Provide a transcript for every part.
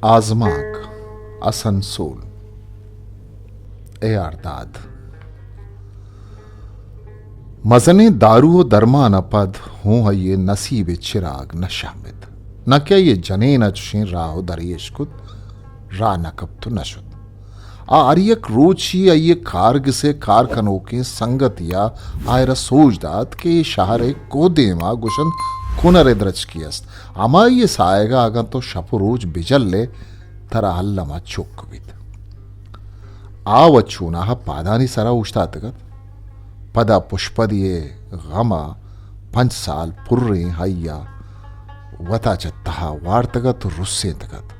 आजमाक असनसूल ए अरदाद मजने दारू दरमान अपद हूँ है ये नसीब चिराग न शामिद न क्या ये जने न चुशें राह दरियश कुद रा नकब तो नशुद आर्यक रोची ये कारग से कारखनों के संगत या आयरा सोजदात के ये शहर को देमा गुशन खुनरे द्रच की अस्त अमा ये साएगा अगन तो शपुरोज बिजल ले तरा अल्लमा चुक्विद आवच्छूना पादानी सरा उष्तातगत पदा पुष्पदिये गमा 5 साल पुर्रे हय्या वता चत्तहा वार्तगत रुस्से तगत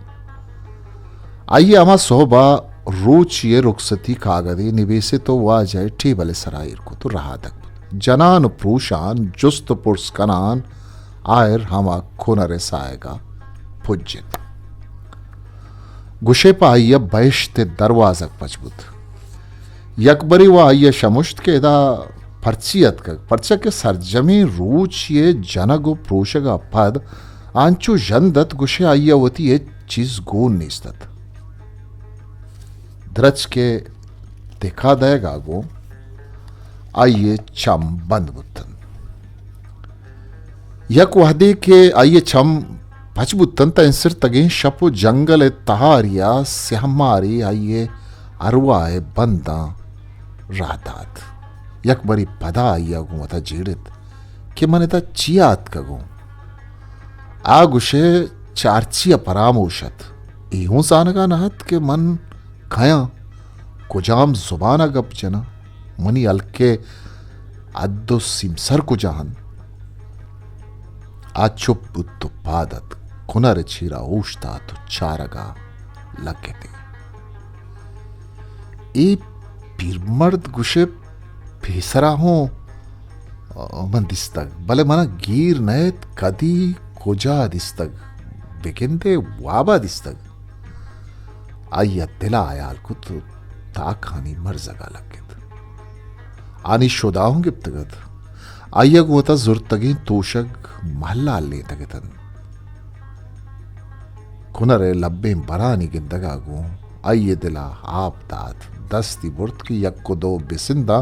आइए अमा सोबा रोच ये रुखसती कागदे निवेसे तो वा जाए टेबल सरायर को तो रहा तक जनान प्रूशान जुस्त पुर्स कनान आयर हमा खुनरे साएगा पुज्जित गुशे पा आइया बैशते दरवाजक मजबूत यकबरी व आइया शमुश्त के दा पर्चियत का पर्चा के सरजमी रूच ये जनगो प्रोशगा पद आंचो जंदत गुशे आइया वती ये चीज गोन निस्तत द्रच के देखा देगा गो आइए चम बंद बुत्तन यक वहदे के आइए चम पचबुत्तन तंसर तगे शपो जंगल तहारिया सहमारी आइए अरवाए बंदा रादात यक बरी पदा आइया गो मता जीड़ित कि मने ता चियात कगो आगुशे चारचिया परामोशत इहूं सानगा नहत के मन खाया कुजाम जुबाना गप जना मनी अलके अद्दो सिमसर कुजाहन आचुप बुत्तो पादत कुनर चीरा ऊष्ता तो चारगा लगे थे ए पीरमर्द गुशे फेसरा हो मन दिस्तग भले मना गिर नयत कदी कुजा दिस्तग बेकिंदे वाबा दिस्तग आइया दिला आयाल को तो ताखानी मर्जगा लगे आनी शुदाओं गिप्तगत आइया को वता जुर्तगी तोशक महल्ला ले तगतन खुनरे लब्बे बरानी गिंदगा गो आइये दिला आप दात दस्ती बुर्त की यक को दो बिसिंदा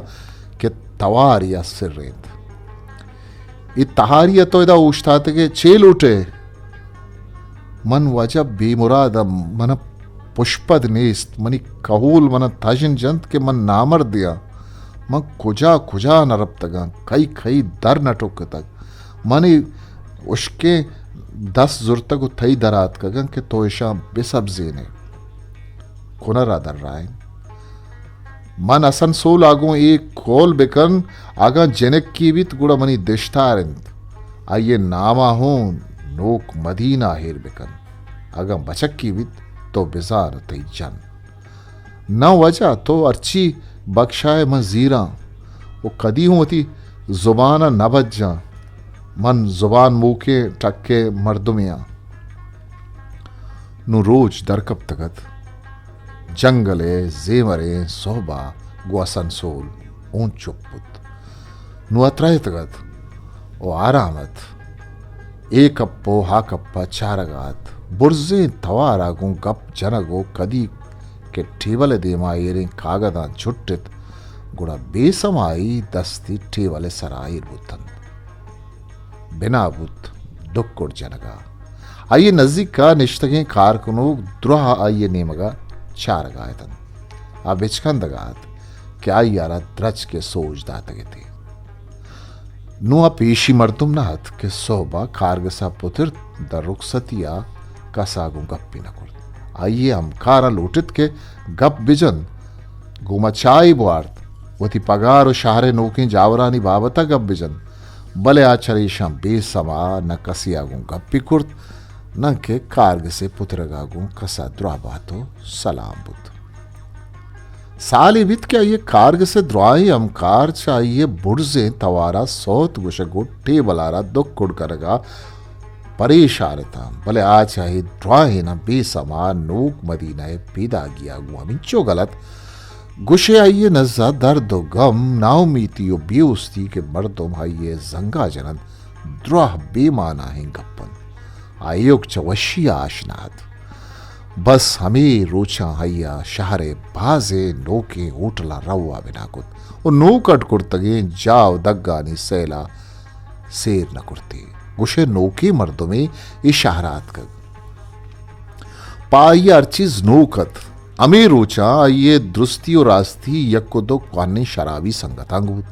के तवार या सिर रेत इ तहारिया तो इदा उश्तात के चेल उठे मन वजब बेमुराद मन पुष्पद नेस्त मनी कहूल मन ताजिन जंत के मन नामर दिया मन कुजा कुजा नरब तगा कई कई दर न टोक तक मनी उसके 10 जुर तक थई दरात कगन के तोयशा बेसब्जे ने खुनरा दर राय मन असन सोल आगो एक खोल बेकन आगा जनक की बित गुड़ा मनी देशतारिंद आइए नामा हो नोक मदीना हेर बेकन आगा बचक की बित तो बेजार तई जन न वजह तो अर्ची बख्शाए मजीरा वो कदी होती जुबाना न बज्जा मन जुबान मुँह के टक्के मर्दुमिया नु रोज दरकब तगत जंगले जेमरे सोबा गुआसन सोल ऊंच चुप्पुत नु अत्राय तगत ओ आरामत एक अप्पो हा कप्पा चारगात बुर्जे तवारागो गप जनगो कदी के टेबल देमा एरे कागदान छुट्टित गुड़ा बेसमाई दस्ती टेबल सरायर बुतन बिना बुत दुक्कुड़ जनगा आइए नजदीक का निश्तगे कारकुनो द्रोह आइए नेमगा चार गायतन आ बिचकंदगात क्या यारा द्रच के सोच दातगे थे नुआ पेशी मर्दुम नहत के सोबा कारगसा पुत्र द रुखसतिया कसागु गप्पी न कुर्द आइए हम कारा लूटित के गप बिजन गुमचाई बुआर्त वती पगार और शहरे नोकी जावरानी बाबता गप बिजन बले आचरेशा बेसमा न कसियागु गप्पी कुर्द न के कारग से पुत्रगागु कसा द्राबातो सलाम बुत साली बित क्या ये कारग से द्वाई अमकार चाहिए बुर्जे तवारा सौत गुशगु टेबलारा दुख कुड़ करगा परेशान था भले आ चाहे द्वाही न बेसमा नोक मदीना पैदा किया गुआ मिंचो गलत गुशे आइए नजा दर्द गम नाउमीतियो बेउस्ती के मर्दों आइए जंगा जनन द्रोह बेमाना है गप्पन आयोग चवशिया आशनाद बस हमें रोचा हैया शहरे बाजे नोके होटला रवा बिनाकुत और नोकट कुर्तगे जाव दग्गानी सेला सेर न कुर्ती गुशे नोके मर्दों में इशारात कर पाई अर्चिज नोकत अमे रोचा ये दुरुस्ती और रास्ती यक्को दो क्वानी शराबी संगतांगूत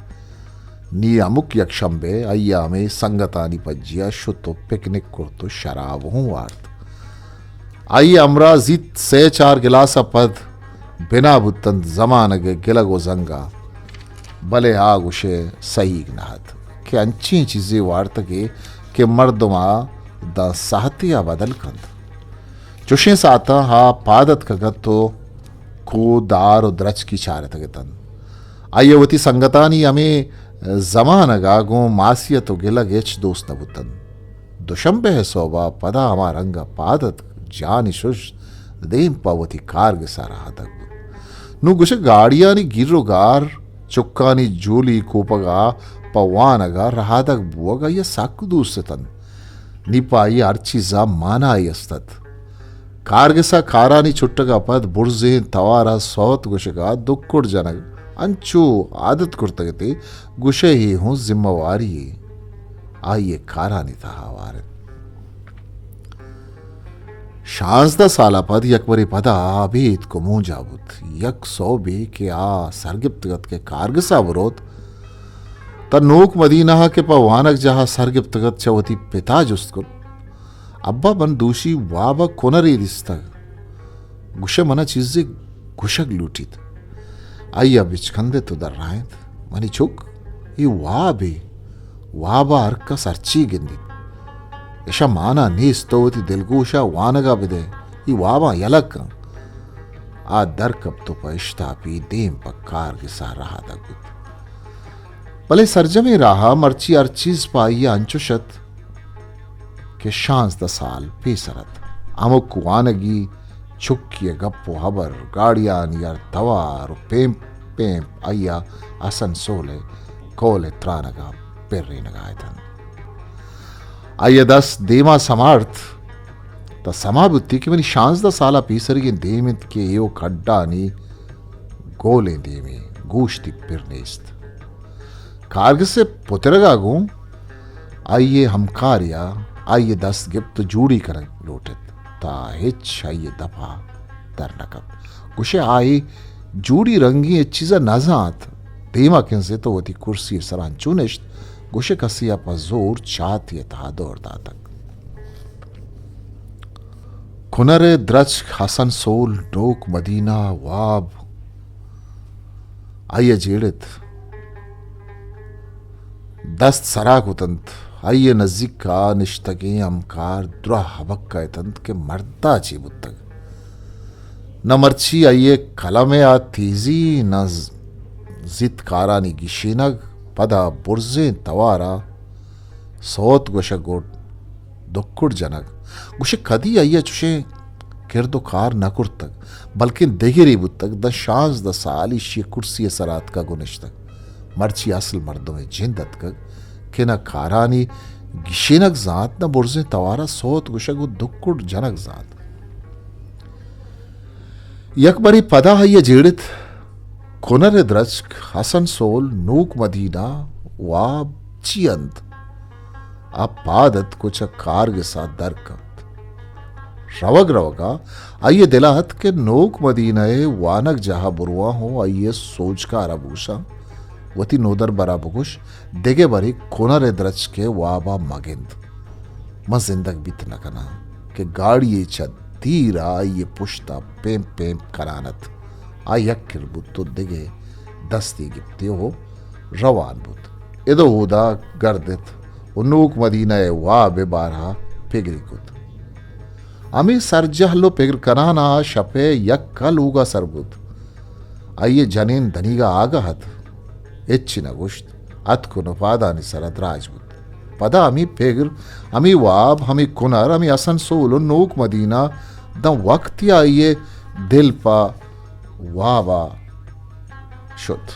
नी अमुक यक्षंबे अय्या में संगतानी पज्जिया शुतो पिकनिक कुर्तो शराब हूं वार्त आई अमरा जित से 4 गिलासा पद बिना बुतन जमानगे गिलगो जंगा भले आग उशे सही नहत के अंची चीजें वार्त के मर्दमा द साहतिया बदल कंद चुशे साता हा पादत कगत तो को दार और द्रच की चारत गतन आयवती संगतानी हमें जमानगा गो मासियत तो गिलग एच दोस्त नबुतन दुशंबे है सोबा पदा हमार रंगा पादत जानी शुश देम पावती कारग सारा तक नु गुश गाड़ियानी गिर्रोगार चुक्कानी जूली कोपगा पवानगा रहादक बुवगा या साकु दूसतन निपाई अर्चिजा माना यस्तत कारगसा खारानी चुट्टगा पद बुर्जे तवारा सौत गुशगा दुक्कुड़ जनग अंचू आदत कुर्तगते गुशे ही हूं जिम्मेवारी आइए खारानी था हवारे शांसदा साला पद यकबरी पदा अभीत को मुंह जाबुत यक सौ बे के आ सरगिप्तगत के कारगसा बरोत त नोक मदीना के पवानक जहा सरगिप्तगत चवती पिता जुस्तकुल अब्बा बन दूषी वाबा कोनरी रिस्तग गुशे मना चीजें गुशक लूटित अय्या बिचखंदे तो दर रायत मनी चुक ये वाबा अर्का सरची गिंदी यशा माना नीस्तोवती दिलगूशा वानगा बिदे ये वाबा यलक आ दर कब तो पैश्तापी देम पक्कार के सा रहा दगुत भले सरजमे रहा मर्ची अर्चीज पाई अंचुशत के शांस द साल पेसरत अमुक वानगी चुक्किय गप्पो हबर गाड़ियान यार तवार पेम पेम अय्या असन सोले कोले त्रानगा पेर्रे नगायतन अय्या दस देमा समार्थ त समाबुत्ती की मनी शांस द साला पीसरी देमित के यो खड्डानी गोले देमी गोश्ती पिरनेस्त कारग से पुतरगा गूं आइये हमकारिया आइये 10 गिफ्ट जूड़ी कर लोटित ता हिच आइये दफा दर नकब गुशे आई जूड़ी रंगी चीजा नजात देमा किन से तो वती कुर्सी सरान चुनिश्त गुशे कसिया पर जोर चाहती था दौड़ दातक खुनरे द्रच हसन सोल डोक मदीना वाब आइये जेड़ित दस्त सराक उतंत आइये नजदीक का निश्तगे अमकार द्रा हबक का तंत के मर्दा चीबुतक न मर्ची आइये कलमे आ तीजी न जित कारानी गिशीनग पदा बुर्जे तवारा सौत गुशगोट दुक्कुड़ जनक गुशे कदी आइये चुशे किरदो कार नकुर्तक बल्कि देगिरी बुतक द शांस द साली शी कुर्सी सरात का गुनिश्तक मर्ची असल मर्दों में जिंदत का कि न कारानी गिशेनक जात न बुर्जे तवारा सौत गुशगो दुक्कुड़ जनक जात यकबरी पदा है ये जेड़ित खुनर द्रचक हसन सोल नूक मदीना वाब चियंत अब पादत कुछ कार के साथ दरकत रवग रवगा आइये दिलाहत के नोक मदीनाए वानक जहा बुरुआ हो आइये सोच का अरबूसा वती नोदर बरा बुगुश देगे बरी खुनर द्रच के वाबा मगिंद म जिंदग बीत न कना के गाड़ी धीरा ये पुश्ता पेम पेम करानत आयक किरबुत तो दिगे दस्ती गिप्ते हो रवान बुत इदो होदा गर्दित उन्नूक मदीना वा बेबारा पिगरी कुत अमी सरजहलो पिगर कनाना शपे यक कल उगा सरबुत आइये जनीन धनीगा आगहत इच्छिन गुश्त अतकु नुपादा निसरत राजबुत पदा अमी पेगर अमी वाब हमी कुनर अमी असन सोलो नूक मदीना द वक्त आइये दिल पा वावा शुद्ध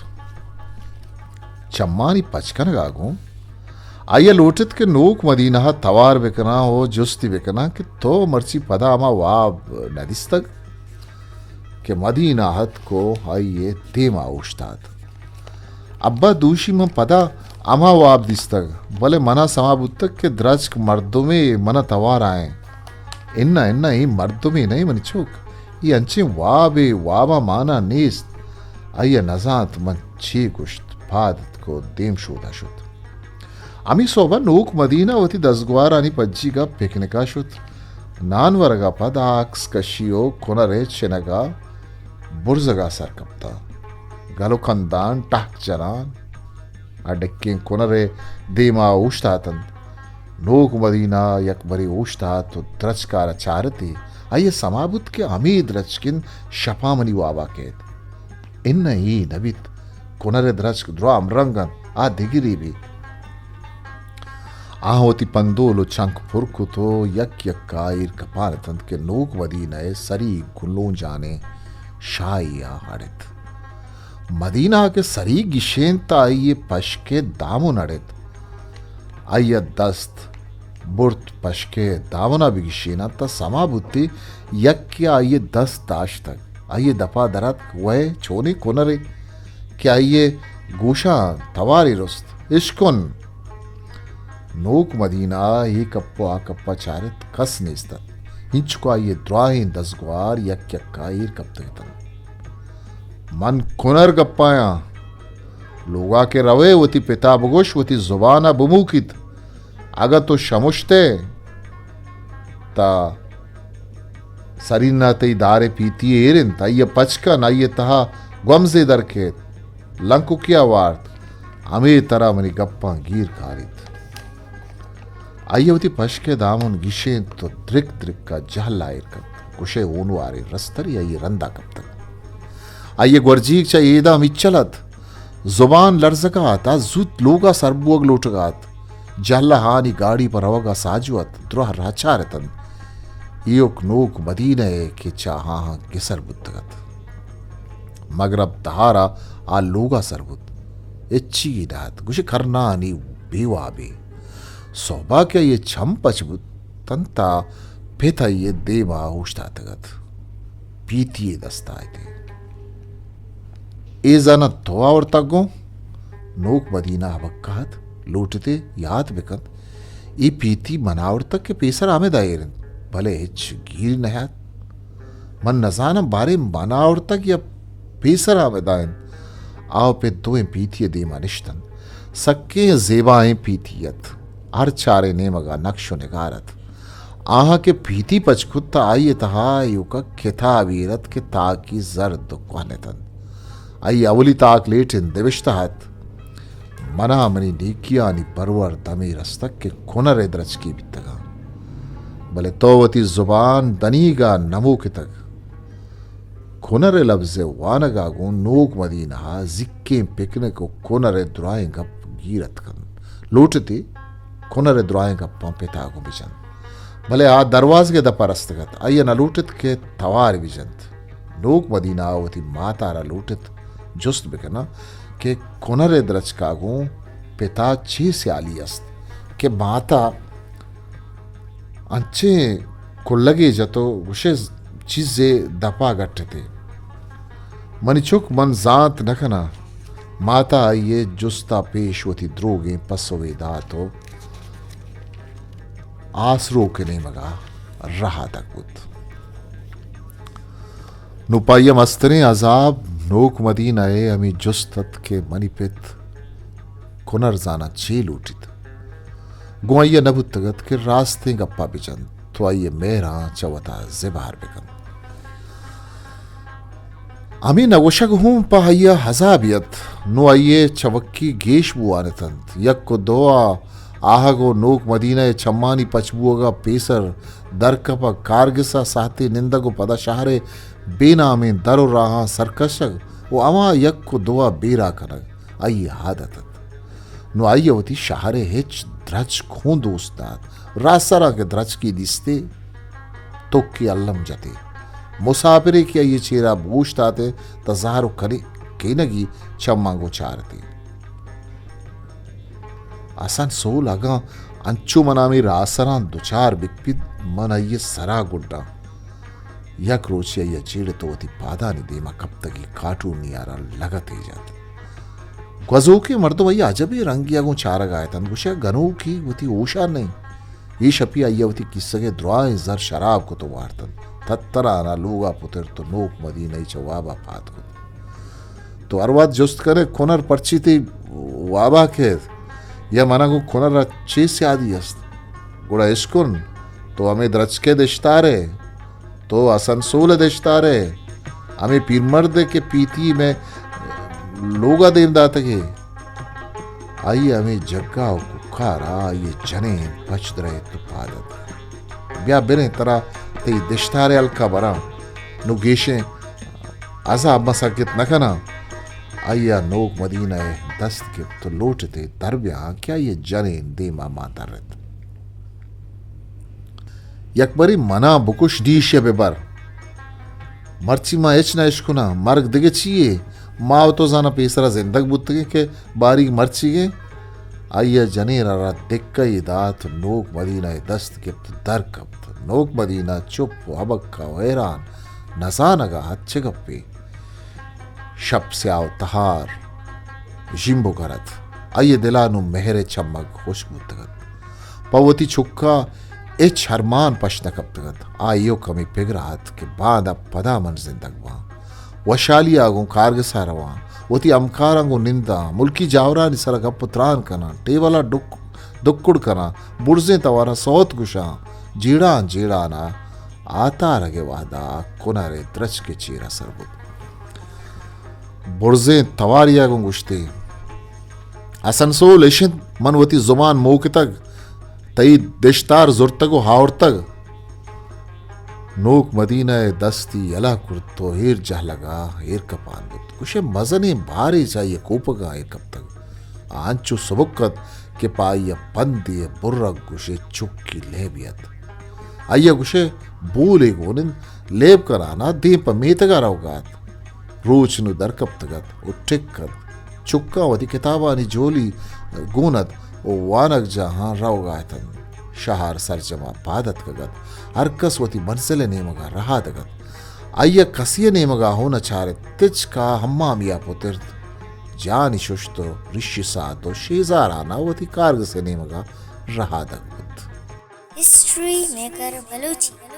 चम्मानी पचकन गागू आइए लोटित के नोक मदीना तवार बेकना हो जुस्ती बेकना कि तो मर्ची पदा अमा वाब नदिस्तक के मदीना हत को आइए देमा उश्ताद अब्बा दूशी में पदा अमा वाब दिस्तक भले मना समाबुत्तक के द्रजक मर्दों में मना तवार आए इन्ना इन्ना ही मर्दों में नहीं मनी चोक ये अंचे वाबे वाबा माना नेस्त आइए नजात मन ची गुश्त भादत को देम शोधा शुत आम्ही सोबा नोक मदीना होती दसगवार आणि पज्जीगा पिकनिका शुत नानवरगा पद आक्स कशियो कोनरे चेनगा बुर्जगा सरकप्ता गलो खंदान टाक जरान अडक्के कोनरे देमा उष्टातन नोक मदीना यकबरी उष्तात तो द्रजकार चारती आइए समाबुत के अमी द्रजकिन शपामनी वाबा केत इन ही नबित कोनरे द्रजक द्राम रंगन आ दिगिरी भी आहोती पंदोलो चंक पुरकु तो यक कायर कपारतंत के नोक मदीना सरी गुल्लों जाने शाइया हड़ित मदीना के सरी गिशेंता आइए पशके दामो नड़ित आइए दस्त बुर्त पशके दावना भी गिशेना ता समा बुत्ती यक आइए दस्त दाश तक आइए दफा दरत वह छोने कोनरे क्या आइए गोशा तवारी रुस्त इश्कुन नोक मदीना ही कप्पो आ कप्पा चारित कस नेस्ता हिंचको आइए द्राही दसगवार यक कायर कब तक मन कुनर गप्पाया लोगा के रवे वती पिता बगोश वती जुबाना बमुकित अगर तो शमुश्ते ता सरीना तई दारे पीती एरिन ताइये पचका नाइये तहा गमजे दरके लंकु किया वार्त अमे तरह मनी गप्पा गीर कारित आइये पशके दामन गिशे तो द्रिक द्रिक का जहल आयर कब कुशे ऊनु आरे रस्तरी आइये रंदा कब तक आइए गुरजीक चा ईदा मिच्चलत जुबान लर्जकात आ जुत लोगा सरबुअग लोटगात जहला हानी गाड़ी पर अवगा साजुअत द्रोह राचारतन योक नोक मदीने के चाहा गिसर बुद्धगत मगरब तहारा आ लोगा सरबुत इच्छी दात गुश करना नी बेवाबे सोबा क्या ये छम पचबुत तंता पेथा ये देवा उष्टातगत पीतिये दस्ताए थे ए जाना धोआ और तगो नोक मदीना हबक्कात लूटते याद बिकत ई पीती मनावर तक के पेसर आमे दायरन भले हिच गीर नहात मन नजाना बारे मनावर तक या पेसर आमे दायन आओ पे दोए पीतिये दे मानिश्तन सक्के जेबाएं पीतियत हर चारे ने मगा नक्शो निगारत आहा के पीती पचखुत्ता आइए तहा युका खेथा वीरत के ताकी जर्द क्वालेतन आई अवली ताक लेटिन दिविश्तहत मना मनी नीकिया नी परवर दमी रस्तक के कोनरे द्रज की बितगा भले तोवती जुबान दनीगा नमो के तक कोनरे लफ्ज़े वानगा गो नोक मदीना जिक्के पिकने को कोनरे दुराएं गप गीरत कन लूटती कोनरे दुराएं गप पंपेता को बिजन भले आ दरवाज के दपा रस्तगत आइए न लूटित के तवार बिजंत नोक मदीना आवती मातारा लूटित जुस्त बिकना के कोनरे द्रज कागू पिता ची से आली अस्त के माता अंचे को लगे जतो उसे चीजे दपा गट्टे थे मनिचुक मन जात नखना माता ये जुस्ता पेश होती द्रोगे पसोवे दातो आसरो के नहीं मगा रहा तक बुत नुपाइय मस्तने अजाब नोक मदीना ए अमी जुस्तत के मनिपित कुनर जाना चेल उठित गुआइया नबुतगत के रास्ते गप्पा बिचन तो आइए मेरा चवता जिबार बिकन अमी नवशक हूं पाहिया हजाबियत नो आइए चवक्की गेश बुआनतंत यक को दोआ आहगो नोक मदीना ए चम्मानी पचबुओगा पेसर दरकपा कारगिसा साथी निंदगो पदा शहरे बेना में दरो रहा सरकशक वो अमा यक को दुआ बेरा करग आई हादत नो आई होती शहरे हिच द्रज खूं दोस्ताद रासरा के द्रज की दिस्ते तो की अल्लम जते मुसाफिरे की ये चेहरा बूझताते तजारो करे केनगी चम्मा गो चारते आसान सोल आगा अंचु मनामी रासरा दुचार बिकपिद मन अయ్య सरा गुड्डा यक रोची अయ్య चीड़ तो वती पादा नि देमा कब तक ही काटू नियारा लगते जात ग्वजो के मर्दो अయ్య अजबी रंगिया गो चार गाय तन गुशा गनो की वती ओशा नहीं ये शपी अయ్య वती किस्सगे द्वाय जर शराब को तो वार्तन तत्तराना लोगा पुत्र तो नोक मदीना चवाबा पात को तो अरवाद जुस्त करे कोनर पर्ची थी वाबा के या मना को कोनर चीज से आदि अस्त गुड़ा इस्कुन तो हमें द्रच के देशतारे तो असनसूल देशतारे हमें पीरमर्द के पीती में लोगा देवदात के आई हमें जग्गा कुखारा ये जने बच रहे तो पादत ब्या बिने तरह ते देशतारे अलका बरा नुगेशे आजा अब्बा साकित नकना अय्या नोक मदीना दस्त के तो लौटते तरबिया क्या ये जने देमा माता रहत यकबरी मना बुकुश डीश बेबर मर्ची मा एच ना इश्कुना मर्ग दिगे चाहिए माव तो जाना पेसरा जिंदग बुतगे के बारीक मर्ची गे अय्या जने रा दिक्का दात नोक मदीना दस्त के तो दर कब नोक मदीना चुप अबक्का हैरान नसानगा अच्छे गप्पे शब से आओ तहार जिम्बो करत आइए दिलानु मेहरे चमक खुशबू तगत पवती छुक्का ए शर्मान पश्न कब तगत आइयो कमी पिगरात के बाद अब पदा मन जिंदगवा वशाली आगो कारग सारवा वती अमकारंगो निंदा मुल्की जावरा निसर गपुत्रान कना टेवला दुक्कुड़ कना बुर्जे तवारा सौत गुशा जीड़ा जीड़ा ना आता रगे वादा कुनारे द्रच के चीरा सरबुत बुर्जे तवारिया को गुश्ते असनसोल इशित मनवती जुबान मोक तक तई देशतार जुर्तगो हावर तक नोक मदीना दस्ती अला कुर्तो हेर जह लगा हेर कपान बुत कुशे मजने भारी चाहिए कोपगा हेर कब तक आंचू सुबुकत के पाइया पंदी बुर्रक गुशे चुक्की लेबियत आइया गुशे बोले गोनिन लेब कराना दे पमेतगा रवगात रोचनु दरकब तगत उठिकत चुक्का वती किताबा नि जोली गुनत ओ वानक जहां रवगातन शहर सरजमा पादत कगत हरकस वती मंजिल नेमगा रहा दगत अय्य कसिय नेमगा होना चारे तिच का हम्मामिया पुत्र जानी शुष्तो ऋषि सातो शेजाराना वती कारग से नेमगा रहा दगत हिस्ट्री मेकर बलूची